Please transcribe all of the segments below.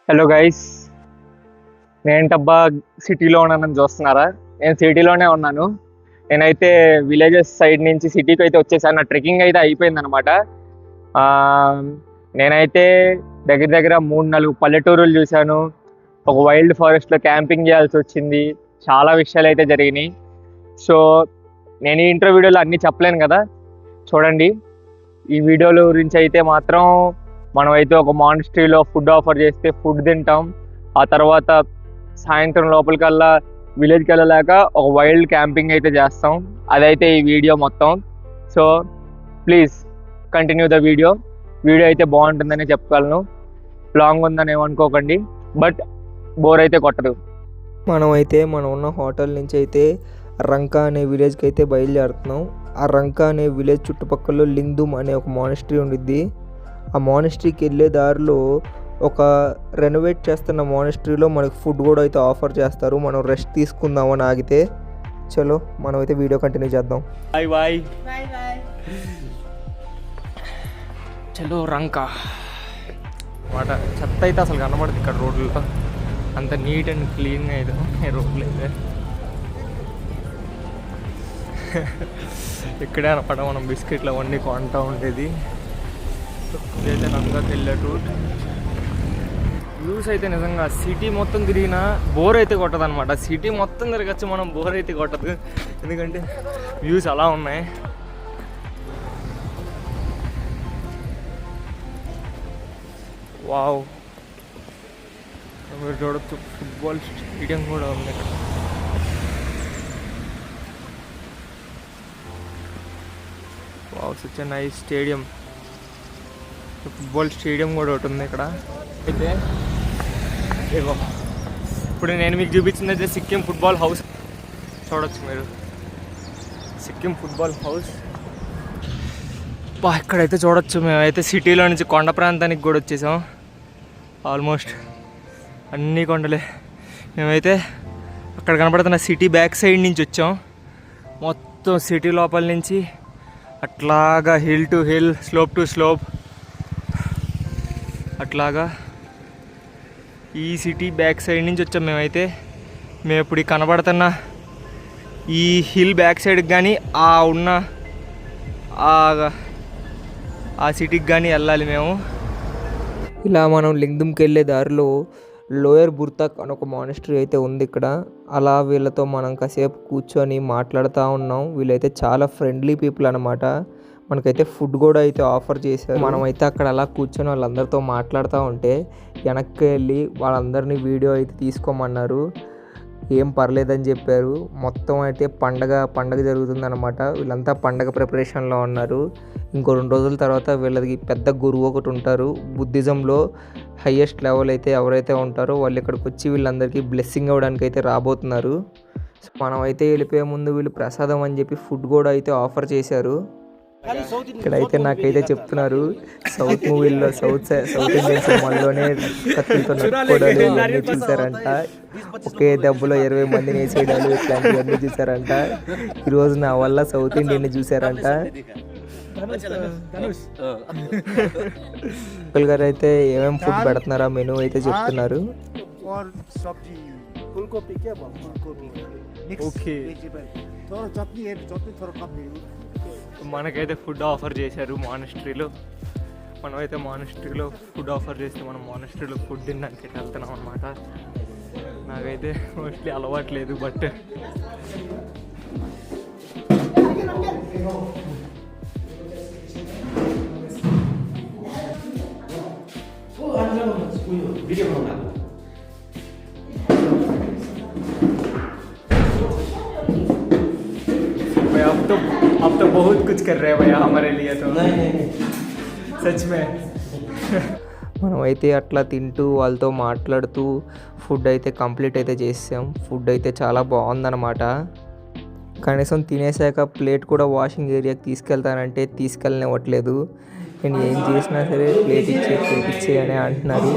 Hello guys, నేనేంటబ్బా సిటీలో ఉన్నానని చూస్తున్నారా? నేను సిటీలోనే ఉన్నాను. నేనైతే విలేజెస్ సైడ్ నుంచి సిటీకి అయితే వచ్చేసాను. నా ట్రెక్కింగ్ అయితే అయిపోయింది అనమాట. నేనైతే దగ్గర దగ్గర 3-4 పల్లెటూరులు చూశాను. ఒక వైల్డ్ ఫారెస్ట్లో క్యాంపింగ్ చేయాల్సి వచ్చింది. చాలా విషయాలు అయితే జరిగినాయి. సో నేను ఈ ఇంట్రో వీడియోలో అన్నీ చెప్పలేను కదా. చూడండి, ఈ వీడియోల గురించి అయితే మాత్రం మనం అయితే ఒక మానిస్ట్రీలో ఫుడ్ ఆఫర్ చేస్తే ఫుడ్ తింటాం. ఆ తర్వాత సాయంత్రం లోపలికల్లా విలేజ్కి వెళ్ళలేక ఒక వైల్డ్ క్యాంపింగ్ అయితే చేస్తాం. అదైతే ఈ వీడియో మొత్తం. So please continue the video. Video అయితే బాగుంటుందని చెప్పగలను. లాంగ్ ఉందని ఏమనుకోకండి, బట్ బోర్ అయితే కొట్టదు. మనం ఉన్న హోటల్ నుంచి అయితే రంకా అనే విలేజ్కి అయితే బయలుదేరుతున్నాం. ఆ రంకా అనే విలేజ్ చుట్టుపక్కల లింగ్దుమ్ అనే ఒక మానిస్ట్రీ ఉండిద్ది. ఆ మానిస్ట్రీకి వెళ్ళే దారిలో ఒక రెనోవేట్ చేస్తున్న మానిస్ట్రీలో మనకు ఫుడ్ కూడా అయితే ఆఫర్ చేస్తారు. మనం రెస్ట్ తీసుకుందామని ఆగితే చలో మనం అయితే వీడియో కంటిన్యూ చేద్దాం. బాయ్ బాయ్ చలో రంకా మాట. చెత్త అయితే అసలు కనబడుతుంది ఇక్కడ రోడ్లలో. అంత నీట్ అండ్ క్లీన్గా అయితే రోడ్లు అయితే ఇక్కడే అనమాట మనం బిస్కెట్లు అవన్నీ కొంటూ ఉండేది. ఇదైతే రంగాకి వెళ్ళే రూట్. వ్యూస్ అయితే నిజంగా సిటీ మొత్తం తిరిగినా బోర్ అయితే కొట్టదు అనమాట. సిటీ మొత్తం తిరగచ్చు, మనం బోర్ అయితే కొట్టదు, ఎందుకంటే వ్యూస్ అలా ఉన్నాయి. వావ్, మీరు చూడొచ్చు ఫుట్బాల్ స్టేడియం కూడా ఉంది ఇక్కడ. Wow, such a nice stadium. Football stadium కూడా ఒకటి ఉంది ఇక్కడ. అయితే ఇగో ఇప్పుడు నేను మీకు చూపించింది అయితే సిక్కిం ఫుట్బాల్ హౌస్. చూడొచ్చు మీరు, సిక్కిం ఫుట్బాల్ హౌస్. ఇక్కడైతే చూడొచ్చు. మేమైతే సిటీలో నుంచి కొండ ప్రాంతానికి కూడా వచ్చేసాం. ఆల్మోస్ట్ అన్నీ కొండలే. మేమైతే అక్కడ కనపడుతున్న సిటీ బ్యాక్ సైడ్ నుంచి వచ్చాం. మొత్తం సిటీ లోపల నుంచి అట్లాగా hill to hill, slope to slope, అట్లాగా ఈ సిటీ బ్యాక్ సైడ్ నుంచి వచ్చాం మేమైతే. మేము ఇప్పుడు కనబడుతున్న ఈ హిల్ బ్యాక్ సైడ్కి కానీ ఉన్న ఆ సిటీకి కానీ వెళ్ళాలి మేము. ఇలా మనం లింగ్దుమ్కి వెళ్ళే దారిలో లోయర్ బుర్తాక్ అని ఒక మానిస్ట్రీ అయితే ఉంది ఇక్కడ. అలా వీళ్ళతో మనం కాసేపు కూర్చొని మాట్లాడుతూ ఉన్నాం. వీళ్ళైతే చాలా ఫ్రెండ్లీ పీపుల్ అనమాట. మనకైతే ఫుడ్ కూడా అయితే ఆఫర్ చేశారు. మనమైతే అక్కడ అలా కూర్చొని వాళ్ళందరితో మాట్లాడుతూ ఉంటే వెనక్కి వెళ్ళి వాళ్ళందరినీ వీడియో అయితే తీసుకోమన్నారు. ఏం పర్లేదని చెప్పారు. మొత్తం అయితే పండగ జరుగుతుందన్నమాట. వీళ్ళంతా పండగ ప్రిపరేషన్లో ఉన్నారు. ఇంకో 2 రోజుల తర్వాత వీళ్ళకి పెద్ద గురువు ఒకటి ఉంటారు. బుద్ధిజంలో హయ్యెస్ట్ లెవెల్ అయితే ఎవరైతే ఉంటారో వాళ్ళు ఇక్కడికి వచ్చి వీళ్ళందరికీ బ్లెస్సింగ్ అవ్వడానికి అయితే రాబోతున్నారు. సో మనం అయితే వెళ్ళిపోయే ముందు వీళ్ళు ప్రసాదం అని చెప్పి ఫుడ్ కూడా అయితే ఆఫర్ చేశారు. ఇక్కడైతే నాకైతే చెప్తున్నారు, సౌత్ మూవీల్లో సౌత్ ఇండియన్ సినిమాల్లోనే కత్తులతో నడుపుకోవడాలు ఇవన్నీ చూసారంట. ఒకే దెబ్బలో 20 మందిని వేసేయడాలు ఇట్లాంటివన్నీ చూసారంట. ఈరోజు నా వల్ల సౌత్ ఇండియన్ చూసారంట. అంకుల్ గారు అయితే ఏమేమి ఫుడ్ పెడుతున్నారా మెనూ అయితే చెప్తున్నారు. మనకైతే ఫుడ్ ఆఫర్ చేశారు మానిస్ట్రీలో. మనమైతే మానిస్ట్రీలో ఫుడ్ ఆఫర్ చేస్తే మనం మానిస్ట్రీలో ఫుడ్ తినడానికి వెళ్తున్నాం అనమాట. నాకైతే మోస్ట్లీ అలవాట్లేదు, బట్ अब तो बहुत कुछ कर रहे हैं भैया हमारे लिए तो सच में. మనమైతే అట్లా తింటూ వాళ్ళతో మాట్లాడుతూ ఫుడ్ అయితే కంప్లీట్ అయితే చేసాం. ఫుడ్ అయితే చాలా బాగుందన్నమాట. కనీసం తినేసాక ప్లేట్ కూడా వాషింగ్ ఏరియాకి తీసుకెళ్తానంటే తీసుకెళ్ళనివ్వట్లేదు. నేను ఏం చేసినా సరే ప్లేట్ ఇచ్చే అని అంటున్నారు.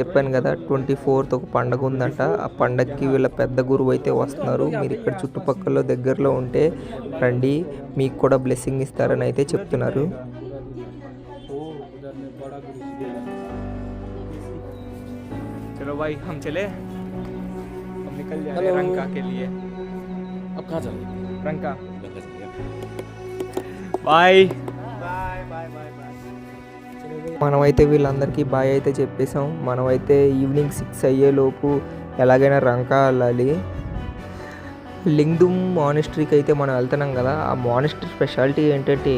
చెప్పాను కదా 24th ఒక పండగ ఉందంట. ఆ పండగకి వీళ్ళ పెద్ద గురువు అయితే వస్తున్నారు. మీరు ఇక్కడ చుట్టుపక్కల దగ్గరలో ఉంటే రండి, మీకు కూడా బ్లెస్సింగ్ ఇస్తారని అయితే చెప్తున్నారు. चलो भाई हम चले, हम निकल जा रहे हैं रंका के लिए. अब कहाँ चले? रंका. बाय. మనమైతే వీళ్ళందరికీ బాయ్ అయితే చెప్పేసాం. మనమైతే ఈవినింగ్ 6 అయ్యేలోపు ఎలాగైనా రంకా వెళ్ళాలి. లింగ్దుమ్ మానిస్ట్రీకి అయితే మనం వెళ్తున్నాం కదా. ఆ మానిస్ట్రీ స్పెషాలిటీ ఏంటంటే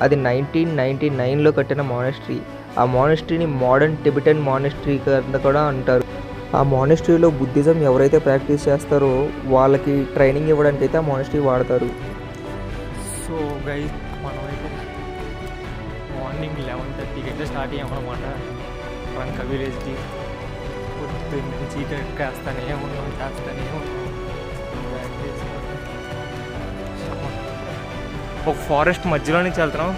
అది 1999లో కట్టిన మానిస్ట్రీ. ఆ మానిస్ట్రీని మోడర్న్ టిబెటన్ మానిస్ట్రీ కింద కూడా అంటారు. ఆ మానిస్ట్రీలో బుద్ధిజం ఎవరైతే ప్రాక్టీస్ చేస్తారో వాళ్ళకి ట్రైనింగ్ ఇవ్వడానికి అయితే ఆ మానిస్ట్రీ వాడతారు. సో గైస్ మనమైతే మార్నింగ్ 11:30కి అయితే స్టార్ట్ అయ్యామన్నమాట రంకా విలేజ్కి. పొద్దున్న నుంచి చేస్తానే ఉన్నాం. ఒక ఫారెస్ట్ మధ్యలో నుంచి వెళ్తున్నాం.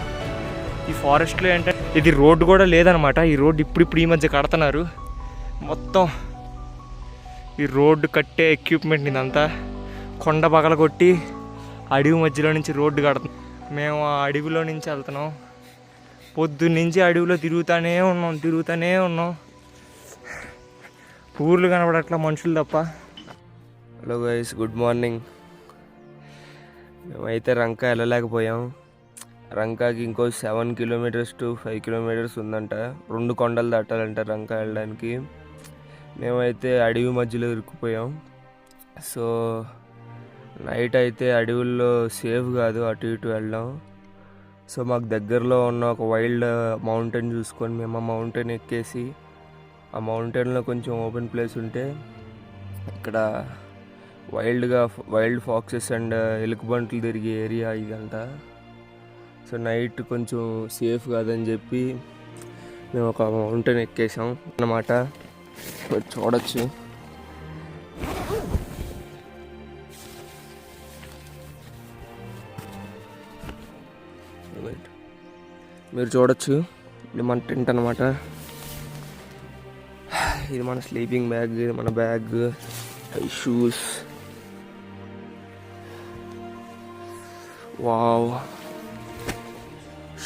ఈ ఫారెస్ట్లో ఏంటంటే ఇది రోడ్డు కూడా లేదనమాట. ఈ రోడ్డు ఇప్పుడు ఈ మధ్య కడుతున్నారు. మొత్తం ఈ రోడ్డు కట్టే ఎక్విప్మెంట్ ఇదంతా కొండ పగలగొట్టి అడవి మధ్యలో నుంచి రోడ్డు కడుతున్నాం. మేము ఆ అడవిలో నుంచి వెళ్తున్నాం. పొద్దున్నుంచి అడవిలో తిరుగుతూనే ఉన్నాం. ఊర్లు కనబడట్లా, మనుషులు తప్ప. Hello guys, good morning. మేమైతే రంకా వెళ్ళలేకపోయాం. రంకాకి ఇంకో 7 kilometers to 5 kilometers ఉందంట. 2 కొండలు దాటాలంట రంకా వెళ్ళడానికి. మేమైతే అడవి మధ్యలో ఇరుక్కుపోయాం. సో నైట్ అయితే అడవుల్లో సేఫ్ కాదు అటు ఇటు వెళ్ళడం. సో మాకు దగ్గరలో ఉన్న ఒక వైల్డ్ మౌంటైన్ చూసుకొని మేము ఆ మౌంటైన్ ఎక్కేసి, ఆ మౌంటైన్లో కొంచెం ఓపెన్ ప్లేస్ ఉంటే ఇక్కడ వైల్డ్ ఫాక్సెస్ అండ్ ఎలుగుబంట్లు తిరిగే ఏరియా ఇదంతా. సో నైట్ కొంచెం సేఫ్ కాదని చెప్పి మేము ఒక మౌంటైన్ ఎక్కేసాం అన్నమాట. చూడొచ్చు. మీరు చూడొచ్చు, ఇది మన టెంట్ అన్నమాట. ఇది మన స్లీపింగ్ బ్యాగ్, ఇది మన బ్యాగ్, షూస్. Wow,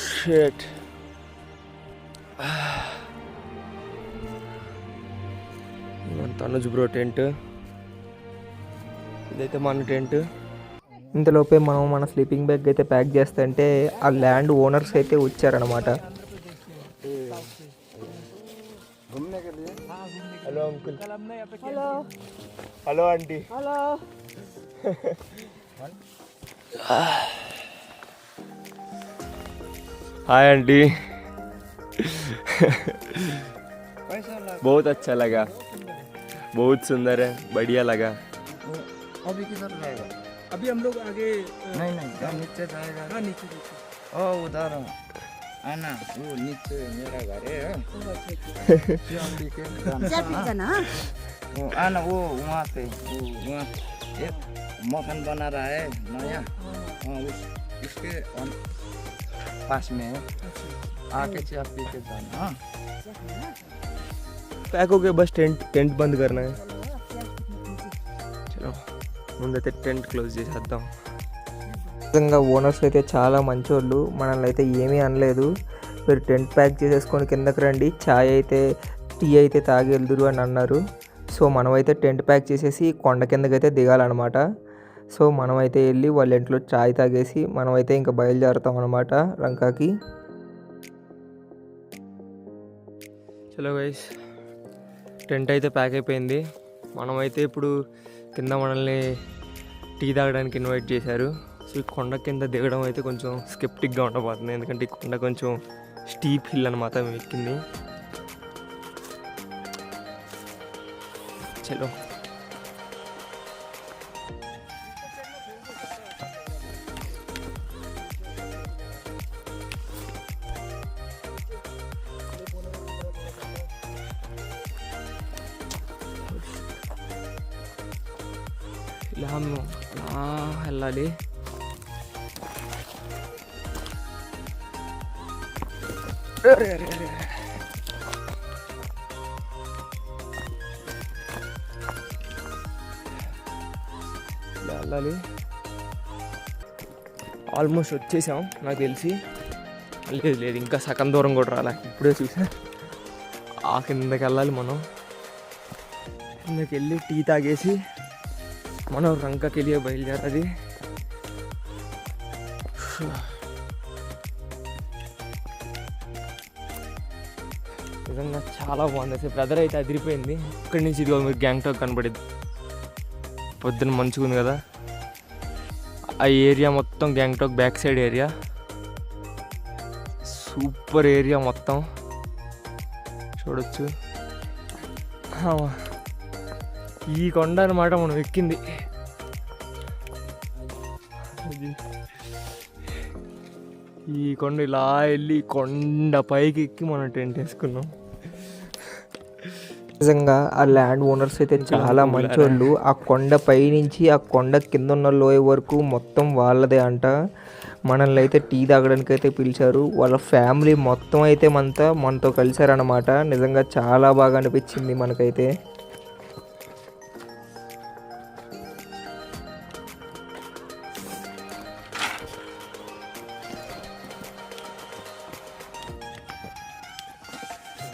shit. మన తనుజ్ బ్రో టెంట్, ఇదైతే మన టెంట్. ఇంతలోపే మనం మన స్లీపింగ్ బ్యాగ్ అయితే ప్యాక్ చేస్తుంటే ఆ ల్యాండ్ ఓనర్స్ అయితే వచ్చారనమాట. Hello uncle. Hello aunty. Hi aunty. बहुत अच्छा लगा, बहुत सुंदर है, बढ़िया लगा. अभी किधर जाएगा? अभी हम लोग आगे नहीं नीचे जाएगा. हाँ नीचे नीचे. ओ उधर आना, वो नीचे मेरा घर है. जाना वो आना, वो वहाँ पे वहाँ एक मकान बना रहा है नया. हाँ उसके पास में है. आके चाय पी के जाना. हाँ पैक हो गया, बस टेंट बंद करना है. చలో ముందైతే టెంట్ క్లోజ్ చేసేద్దాం. నిజంగా ఓనర్స్ అయితే చాలా మంచోళ్ళు, మనల్ని అయితే ఏమీ అనలేదు. మీరు టెంట్ ప్యాక్ చేసేసుకొని కిందకి రండి, ఛాయ్ అయితే టీ అయితే తాగి వెళ్దురు అని అన్నారు. సో మనమైతే టెంట్ ప్యాక్ చేసేసి కొండ కిందకైతే దిగాలన్నమాట. సో మనమైతే వెళ్ళి వాళ్ళ ఇంట్లో ఛాయ్ తాగేసి మనమైతే ఇంకా బయలుదేరుతాం అన్నమాట రంకాకి. చలో గైస్, టెంట్ అయితే ప్యాక్ అయిపోయింది. మనమైతే ఇప్పుడు కింద మనల్ని టీ తాగడానికి ఇన్వైట్ చేశారు. సో ఈ కొండ కింద దిగడం అయితే కొంచెం స్కెప్టిక్గా ఉండబోతుంది, ఎందుకంటే ఈ కొండ కొంచెం స్టీప్ హిల్ అన్నమాట మేము ఎక్కింది. చలో ఇలా వెళ్ళాలి. వెళ్ళాలి. ఆల్మోస్ట్ వచ్చేసాం నాకు తెలిసి. లేదు ఇంకా సగం దూరం కూడా రాలే, ఇప్పుడే చూసా. ఆ కిందకి వెళ్ళాలి మనం. కిందకి వెళ్ళి టీ తాగేసి మనం రంకకి వెళ్ళి బయలుదేరాలి. నిజంగా చాలా బాగుంది అసలు. వెదర్ అయితే అదిరిపోయింది. ఇక్కడి నుంచి ఇదిగో మీరు గ్యాంగ్టాక్ కనబడింది. పొద్దున్న మంచిగా ఉంది కదా. ఆ ఏరియా మొత్తం Gangtok back side area. Super area మొత్తం చూడొచ్చు. ఈ కొండ అన్నమాట మనం ఎక్కింది. ఈ కొండ ఇలా వెళ్ళి కొండ పైకి ఎక్కి మనం టెంట్ వేసుకున్నాం. నిజంగా ఆ ల్యాండ్ ఓనర్స్ అయితే చాలా మంచోళ్ళు. ఆ కొండ పై నుంచి ఆ కొండ కింద ఉన్న లోయ వరకు మొత్తం వాళ్ళదే అంట. మనల్ని అయితే టీ తాగడానికి అయితే పిలిచారు. వాళ్ళ ఫ్యామిలీ మొత్తం అయితే మనతో కలిశారనమాట. నిజంగా చాలా బాగా అనిపించింది మనకైతే.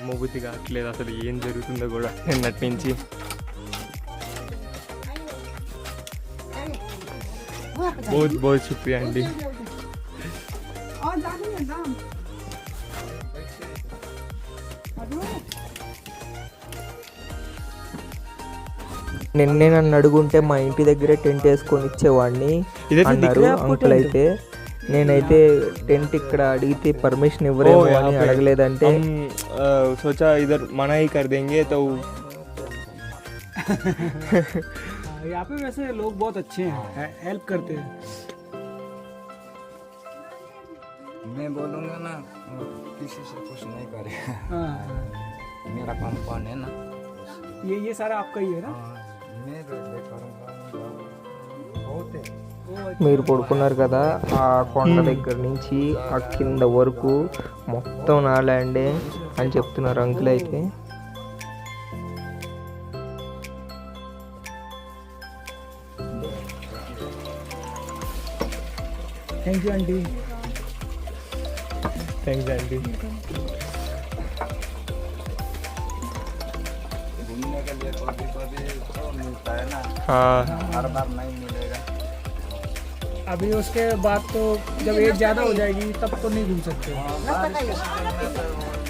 మూగుతి కావట్లేదు అసలు ఏం జరుగుతుందో కూడా నిన్నటి నుంచి. बहुत शुक्रिया आंटी. నిన్నే నన్ను అడుగుంటే మా ఇంటి దగ్గరే టెంట్ వేసుకొని ఇచ్చేవాడిని అన్నారు అంకుల్. అయితే నేనైతే టెంట్ ఇక్కడ అడిగితే పర్మిషన్ ఇవ్వరేమో అని అడగలేదంటే సోచా ఇధర్ మనా హీ కర్ దేంగే తో. यहाँ पे वैसे लोग बहुत अच्छे हैं, हेल्प करते हैं. मैं बोलूँगा ना किसी से कुछ नहीं करेगा. मेरा काम कौन है ना. ये सारा आपका ही है ना. मैं करूँगा बहुत है. మీరు పడుకున్నారు కదా, ఆ కొండ దగ్గర నుంచి ఆ కింద వరకు మొత్తం నా ల్యాండే అని చెప్తున్నారు అంకుల్ అయితే. Thank you aunty. Thanks aunty. घूमने के लिए कभी तो मिलता है ना. हाँ हर बार नहीं मिलेगा. अभी उसके बाद तो जब एज ज़्यादा हो जाएगी तब तो नहीं घूम सकते. बारिश के समय में तो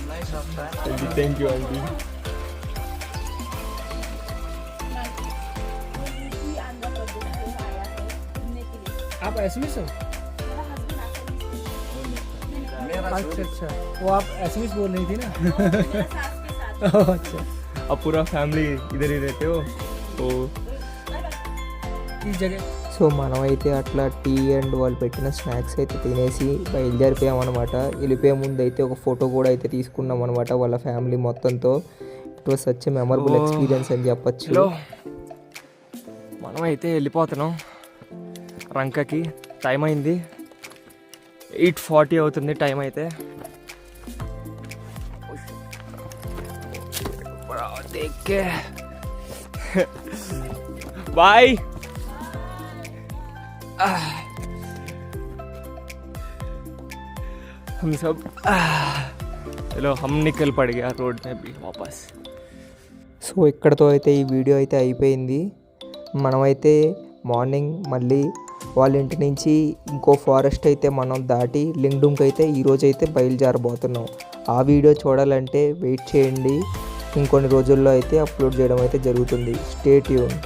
नहीं सकता है ना. Thank you aunty. आप एसएमएस हो? अच्छा वो आप एसएमएस बोल रही थी ना. अच्छा अब पूरा फैमिली इधर ही रहते हो तो इस जगह. సో మనమైతే అట్లా టీ అండ్ వాళ్ళు పెట్టిన స్నాక్స్ అయితే తినేసి బయలుదేరిపోయామన్నమాట. వెళ్ళిపోయే ముందు అయితే ఒక ఫోటో కూడా అయితే తీసుకున్నాం అనమాట వాళ్ళ ఫ్యామిలీ మొత్తంతో. It was such memorable experience అని చెప్పచ్చు. మనమైతే వెళ్ళిపోతున్నాం రంకకి. టైం అయింది 8:40 అవుతుంది టైం అయితే. బాయ్. हम सब चलो हम निकल पड़ गया रोड में भी वापस. సో ఇక్కడతో అయితే ఈ వీడియో అయితే అయిపోయింది. మనమైతే మార్నింగ్ మళ్ళీ వాళ్ళ ఇంటి నుంచి ఇంకో ఫారెస్ట్ అయితే మనం దాటి లింగ్డూమ్కి అయితే ఈరోజు అయితే బయలుదేరబోతున్నాం. ఆ వీడియో చూడాలంటే వెయిట్ చేయండి. ఇంకొన్ని రోజుల్లో అయితే అప్లోడ్ చేయడం అయితే జరుగుతుంది. Stay tune.